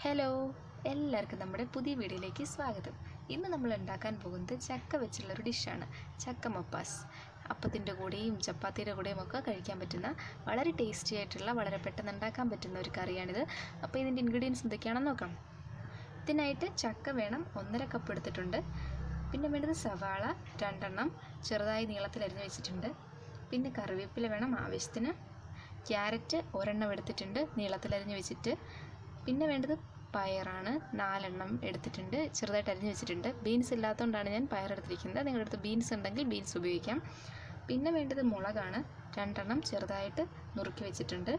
Hello, എല്ലാവർക്കും നമ്മുടെ പുതിയ വീഡിയോയിലേക്ക് സ്വാഗതം. ഇന്ന് നമ്മൾ ഉണ്ടാക്കാൻ പോകുന്നത് ചക്ക വെച്ചുള്ളൊരു ഡിഷാണ്, ചക്ക മപ്പാസ്. അപ്പത്തിൻ്റെ കൂടെയും ചപ്പാത്തിയുടെ കൂടെയും ഒക്കെ കഴിക്കാൻ പറ്റുന്ന വളരെ ടേസ്റ്റി ആയിട്ടുള്ള, വളരെ പെട്ടെന്ന് ഉണ്ടാക്കാൻ പറ്റുന്ന ഒരു കറിയാണിത്. അപ്പോൾ ഇതിൻ്റെ ഇൻഗ്രീഡിയൻസ് എന്തൊക്കെയാണെന്ന് നോക്കാം. ഇതിനായിട്ട് ചക്ക വേണം, 1.5 കപ്പ് എടുത്തിട്ടുണ്ട്. പിന്നെ വേണ്ടത് സവാള 2 എണ്ണം ചെറുതായി നീളത്തിൽ അരിഞ്ഞ് വെച്ചിട്ടുണ്ട്. പിന്നെ കറിവേപ്പില വേണം ആവശ്യത്തിന്. ക്യാരറ്റ് 1 എണ്ണം എടുത്തിട്ടുണ്ട്, നീളത്തിൽ അരിഞ്ഞ് വെച്ചിട്ട്. പിന്നെ വേണ്ടത് പയറാണ്, 4 എണ്ണം എടുത്തിട്ടുണ്ട്, ചെറുതായിട്ട് അരിഞ്ഞ് വെച്ചിട്ടുണ്ട്. ബീൻസ് ഇല്ലാത്തതുകൊണ്ടാണ് ഞാൻ പയർ എടുത്തിരിക്കുന്നത്. നിങ്ങളുടെ അടുത്ത് ബീൻസ് ഉണ്ടെങ്കിൽ ബീൻസ് ഉപയോഗിക്കാം. പിന്നെ വേണ്ടത് മുളകാണ്, 2 എണ്ണം ചെറുതായിട്ട് നുറുക്കി വെച്ചിട്ടുണ്ട്.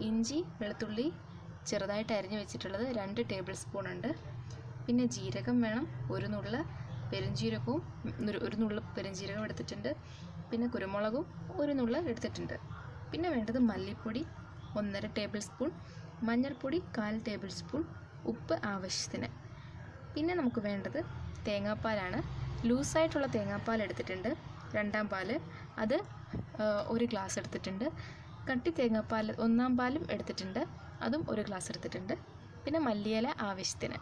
ഇഞ്ചി വെളുത്തുള്ളി ചെറുതായിട്ട് അരിഞ്ഞ് വെച്ചിട്ടുള്ളത് 2 ടേബിൾ സ്പൂൺ ഉണ്ട്. പിന്നെ ജീരകം വേണം, ഒരു നുള്ള് പെരുംജീരകം എടുത്തിട്ടുണ്ട്. പിന്നെ കുരുമുളകും ഒരു നുള്ള് എടുത്തിട്ടുണ്ട്. പിന്നെ വേണ്ടത് മല്ലിപ്പൊടി 1.5 ടേബിൾ സ്പൂൺ, മഞ്ഞൾപ്പൊടി 1/4 ടേബിൾ സ്പൂൺ, ഉപ്പ് ആവശ്യത്തിന്. പിന്നെ നമുക്ക് വേണ്ടത് തേങ്ങാപ്പാലാണ്. ലൂസായിട്ടുള്ള തേങ്ങാപ്പാൽ എടുത്തിട്ടുണ്ട്, 2-ാം പാല്, അത് 1 ഗ്ലാസ് എടുത്തിട്ടുണ്ട്. കട്ടി തേങ്ങാപ്പാൽ 1-ാം പാലും എടുത്തിട്ടുണ്ട്, അതും 1 ഗ്ലാസ് എടുത്തിട്ടുണ്ട്. പിന്നെ മല്ലിയില ആവശ്യത്തിന്.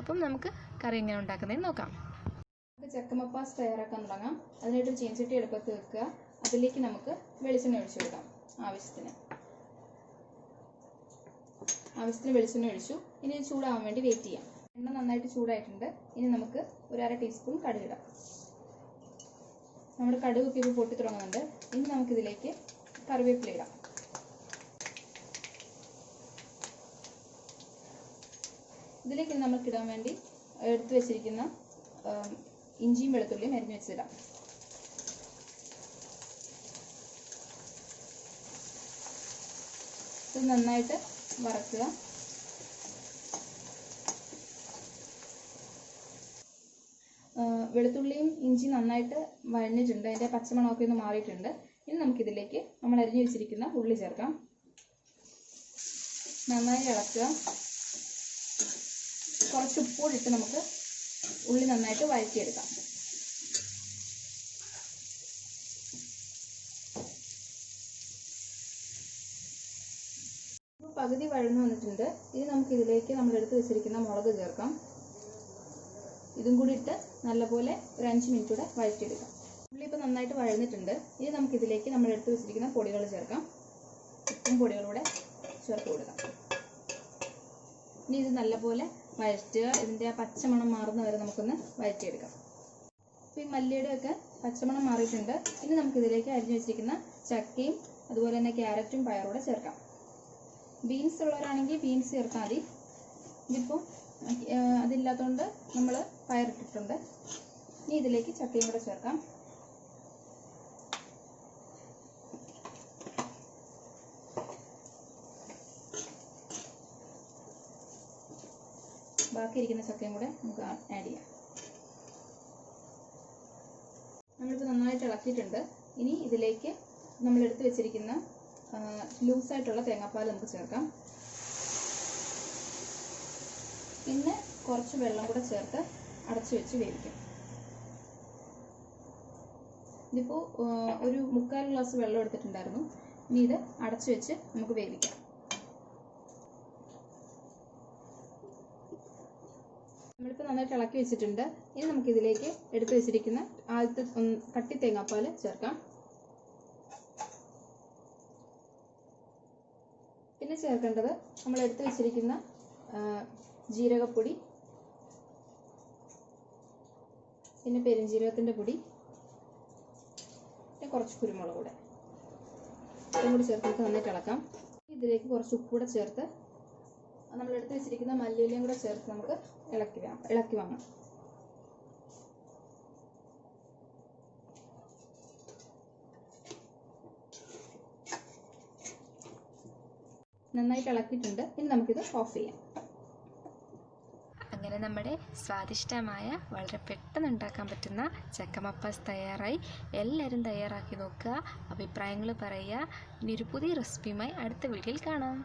അപ്പം നമുക്ക് കറി എങ്ങനെ ഉണ്ടാക്കുന്നതെന്ന് നോക്കാം. നമുക്ക് ചക്ക മപ്പാസ് തയ്യാറാക്കാൻ തുടങ്ങാം. അതിനായിട്ട് ചീനച്ചട്ടി അടുപ്പത്ത് വെക്കുക. അതിലേക്ക് നമുക്ക് വെളിച്ചെണ്ണ ഒഴിച്ചു കൊടുക്കാം. ആവശ്യത്തിന് വെളിച്ചെണ്ണ ഒഴിച്ചു. ഇനി ചൂടാവാൻ വേണ്ടി വെയിറ്റ് ചെയ്യാം. എണ്ണ നന്നായിട്ട് ചൂടായിട്ടുണ്ട്. ഇനി നമുക്ക് 1/2 ടീസ്പൂൺ കടുക് ഇടാം. നമ്മുടെ കടുകൊക്കെ ഇപ്പോൾ പൊട്ടി തുടങ്ങുന്നുണ്ട്. ഇനി നമുക്കിതിലേക്ക് കറിവേപ്പില ഇടാം. ഇതിലേക്ക് നമുക്കിടാൻ വേണ്ടി എടുത്തു വെച്ചിരിക്കുന്ന ഇഞ്ചിയും വെളുത്തുള്ളിയും അരിഞ്ഞു വെച്ചിടാം. ഇത് നന്നായിട്ട് വറക്കുക. വെളുത്തുള്ളിയും ഇഞ്ചി നന്നായിട്ട് വഴഞ്ഞിട്ടുണ്ട്, അതിൻ്റെ പച്ചമണമൊക്കെ ഒന്ന് മാറിയിട്ടുണ്ട്. ഇനി നമുക്കിതിലേക്ക് നമ്മൾ അരിഞ്ഞു വെച്ചിരിക്കുന്ന ഉള്ളി ചേർക്കാം. നന്നായി ഇളക്കുക. കുറച്ച് ഉപ്പുകൂടി ഇട്ട് നമുക്ക് ഉള്ളി നന്നായിട്ട് വഴറ്റിയെടുക്കാം. പകുതി വഴന്നു വന്നിട്ടുണ്ട്. ഇനി നമുക്കിതിലേക്ക് നമ്മൾ എടുത്ത് വെച്ചിരിക്കുന്ന മുളക് ചേർക്കാം. ഇതും കൂടി ഇട്ട് നല്ലപോലെ ഒരു 5 മിനിറ്റ് കൂടെ വഴറ്റിയെടുക്കാം. ഉള്ളി ഇപ്പോൾ നന്നായിട്ട് വഴന്നിട്ടുണ്ട്. ഇനി നമുക്കിതിലേക്ക് നമ്മൾ എടുത്ത് വെച്ചിരിക്കുന്ന പൊടികൾ ചേർക്കാം. ഉപ്പും പൊടികളൂടെ ചേർത്ത് കൊടുക്കാം. ഇനി ഇത് നല്ലപോലെ വഴറ്റുക. ഇതിൻ്റെ ആ പച്ചമണം മാറുന്ന വരെ നമുക്കൊന്ന് വഴറ്റിയെടുക്കാം. അപ്പോൾ ഈ മല്ലിയുടെ ഒക്കെ പച്ചമണം മാറിയിട്ടുണ്ട്. ഇനി നമുക്കിതിലേക്ക് അരിഞ്ഞു വെച്ചിരിക്കുന്ന ചക്കയും അതുപോലെ തന്നെ ക്യാരറ്റും പയറൂടെ ചേർക്കാം. ബീൻസ് ഉള്ളവരാണെങ്കിൽ ബീൻസ് ചേർത്താൽ മതി. ഇതിപ്പോൾ അതില്ലാത്തതുകൊണ്ട് നമ്മൾ പയറിട്ടിട്ടുണ്ട്. ഇനി ഇതിലേക്ക് ചക്കയും കൂടെ ചേർക്കാം. ബാക്കിയിരിക്കുന്ന ചക്കയും കൂടെ നമുക്ക് ആഡ് ചെയ്യാം. നമ്മളിപ്പോൾ നന്നായിട്ട് ഇളക്കിയിട്ടുണ്ട്. ഇനി ഇതിലേക്ക് നമ്മൾ എടുത്തു വെച്ചിരിക്കുന്ന ലൂസായിട്ടുള്ള തേങ്ങാപ്പാൽ നമുക്ക് ചേർക്കാം. പിന്നെ കുറച്ച് വെള്ളം കൂടെ ചേർത്ത് അടച്ചു വെച്ച് വേവിക്കാം. ഇതിപ്പോൾ ഒരു 3/4 ഗ്ലാസ് വെള്ളം എടുത്തിട്ടുണ്ടായിരുന്നു. ഇനി ഇത് അടച്ചു വെച്ച് നമുക്ക് വേവിക്കാം. നമ്മളിപ്പോൾ നന്നായിട്ട് ഇളക്കി വെച്ചിട്ടുണ്ട്. ഇനി നമുക്കിതിലേക്ക് എടുത്തു വെച്ചിരിക്കുന്ന ആദ്യത്തെ കട്ടി തേങ്ങാപ്പാൽ ചേർക്കാം. പിന്നെ ചേർക്കേണ്ടത് നമ്മൾ എടുത്തു വെച്ചിരിക്കുന്ന ജീരകപ്പൊടി, പിന്നെ പെരുംജീരകത്തിൻ്റെ പൊടി, പിന്നെ കുറച്ച് കുരുമുളക് കൂടെ, ഇതും കൂടി ചേർത്ത് നമുക്ക് നന്നായിട്ട് ഇളക്കാം. ഇതിലേക്ക് കുറച്ച് ഉപ്പ് കൂടെ ചേർത്ത് നമ്മൾ എടുത്തു വെച്ചിരിക്കുന്ന മല്ലിയിലയും കൂടെ ചേർത്ത് നമുക്ക് ഇളക്കി വാങ്ങാം. നന്നായിട്ട് ഇളക്കിയിട്ടുണ്ട്. ഇനി നമുക്കിത് ഓഫ് ചെയ്യാം. അങ്ങനെ നമ്മുടെ സ്വാദിഷ്ടമായ, വളരെ പെട്ടെന്ന് ഉണ്ടാക്കാൻ പറ്റുന്ന ചക്ക മപ്പാസ് തയ്യാറായി. എല്ലാവരും തയ്യാറാക്കി നോക്കുക, അഭിപ്രായങ്ങൾ പറയുക. ഇനി ഒരു പുതിയ റെസിപ്പിയുമായി അടുത്ത വീഡിയോയിൽ കാണാം.